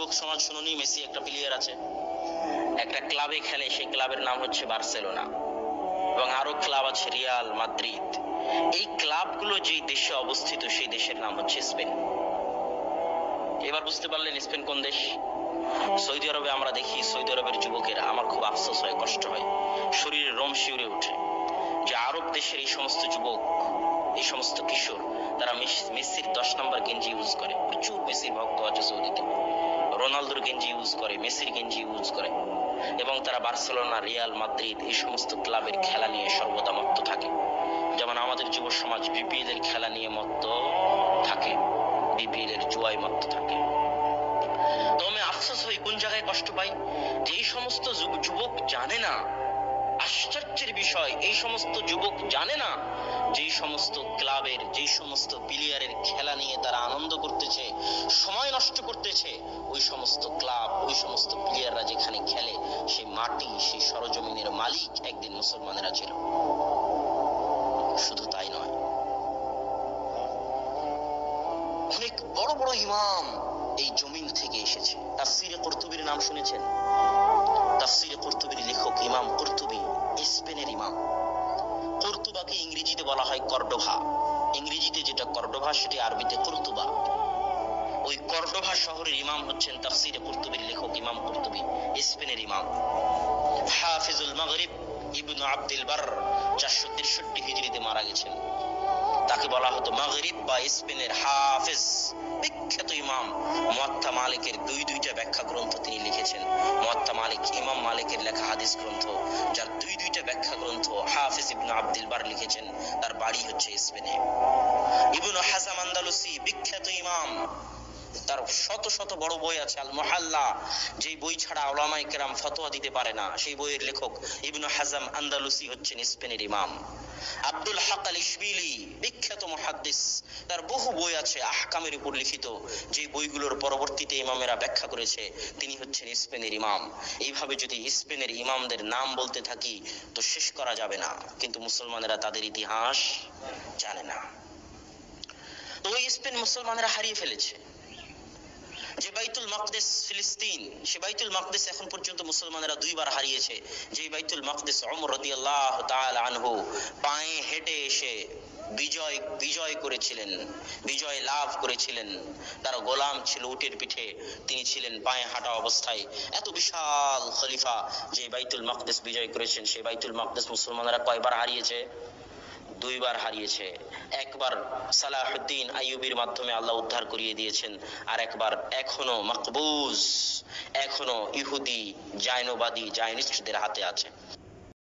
যুবক সমাজ শুনুনি, মেসি একটা প্লেয়ার আছে, একটা ক্লাবে খেলে, সেই ক্লাবের নাম হচ্ছে বার্সেলোনা, এবং আরো ক্লাব আছে রিয়াল মাদ্রিদ। এই ক্লাবগুলো যেই দেশে অবস্থিত সেই দেশের নাম হচ্ছে স্পেন। এবার বুঝতে পারলেন স্পেন কোন দেশ? সৌদি আরবে আমরা দেখি, সৌদি আরবের যুবকেরা, আমার খুব আফসোস হয়, কষ্ট হয়, শরীরে রোম শিউরে ওঠে যে আরব দেশের এই সমস্ত যুবক, এই সমস্ত কিশোর, তারা মেসির 10 নম্বর গেঞ্জি ইউজ করে। প্রচুর মেসির ভক্ত আছে সৌদিতে, রোনালদোর গেঞ্জি ইউজ করে, মেসির গেঞ্জি ইউজ করে, এবং তারা বার্সেলোনা, রিয়াল মাদ্রিদ এই সমস্ত ক্লাবের খেলা নিয়ে সর্বদা মত্ত থাকে। যেমন আমাদের যুব সমাজ বিপিএল এর খেলা নিয়ে মত্ত থাকে, বিপিএল এর জুয়ায় মত্ত থাকে। তো আমি আফসোস হই, কোন জায়গায় কষ্ট পাই, যে এই সমস্ত যুবক জানে না, আশ্চর্যের বিষয়, এই সমস্ত যুবক জানে না যে সমস্ত ক্লাবের, যে সমস্ত প্লেয়ারের খেলা নিয়ে তারা আনন্দ করতেছে, সময় নষ্ট করতেছে, ওই সমস্ত ক্লাব, ওই সমস্ত প্লেয়াররা যেখানে খেলে, সেই মাটি, সেই সরজমিনের মালিক একদিন মুসলমানেরা ছিল। শুধু তাই নয়, অনেক বড় বড় ইমাম এই জমিন থেকে এসেছে। তাফসীরে কুরতুবীর নাম শুনেছেন? তাফসীরে কুরতুবীর লেখক ইমাম কুরতুবী স্পেনের ইমাম। কুরতুবাকে ইংরেজিতে বলা হয় কর্ডোভা। ইংরেজিতে যেটা কর্ডোভা, সেটি আরবিতে কুরতুবা। ওই কর্ডোভা শহরের ইমাম হচ্ছেন তাফসীরে কুরতুবীর লেখক ইমাম কুরতুবী, স্পেনের ইমাম। হাফিজুল মাগরিব ইবনু আব্দুল বার 463 হিজরিতে মারা গেছেন। তাকে বলা হতো মাগরিব বা স্পেনের হাফেজ, বিখ্যাত ইমাম। মুয়াত্তা মালিকের দুইটা ব্যাখ্যা গ্রন্থ তিনি লিখেছেন। মুয়াত্তা মালিক, ইমাম মালিকের লেখা হাদিস গ্রন্থ, যার দুইটা ব্যাখ্যা গ্রন্থ হাফেজ ইবনু আব্দুল বার লিখেছেন। তার বাড়ি হচ্ছে স্পেনে। ইবনু হাজাম আন্দালুসি, বিখ্যাত ইমাম, তার শত শত বড় বই আছে, আল মুহাল্লা, যেই বই ছাড়া উলামায়ে কেরাম ফতোয়া দিতে পারে না, সেই বইয়ের লেখক ইবনু হাজাম আন্দালুসি হচ্ছেন স্পেনের ইমাম। আব্দুল হক আল ইশবিলি, বিখ্যাত মুহাদ্দিস, তার বহু বই আছে আহকামের উপর লিখিত, যে বইগুলোর পরবর্তীতে ইমামেরা ব্যাখ্যা করেছে, তিনি হচ্ছেন স্পেনের ইমাম। এইভাবে যদি স্পেনের ইমামদের নাম বলতে থাকি তো শেষ করা যাবে না, কিন্তু মুসলমানেরা তাদের ইতিহাস জানে না। তো ওই স্পেন মুসলমানেরা হারিয়ে ফেলেছে। যে বাইতুল মাকদিস ফিলিস্তিন, সে বাইতুল মাকদিস এখন পর্যন্ত মুসলমানেরা 2 বার হারিয়েছে। যে বাইতুল মাকদিস ওমর রাদিয়াল্লাহু তাআলা আনহু পায়ে হেঁটে এসে বিজয় করেছিলেন, বিজয় লাভ করেছিলেন। তার গোলাম ছিল উটের পিঠে, তিনি ছিলেন পায়ে হাঁটা অবস্থায়। এত বিশাল খলিফা যে বাইতুল মাকদিস বিজয় করেছেন, সেই বাইতুল মাকদিস মুসলমানেরা কয়বার হারিয়েছে? 2 বার হারিয়েছে। একবার সালাহুদ্দিন আইয়ুবীর মাধ্যমে আল্লাহ উদ্ধার করিয়ে দিয়েছেন, আর একবার এখনো মাকবুজ, এখনো ইহুদি জায়নবাদী জায়নিস্টদের হাতে আছে।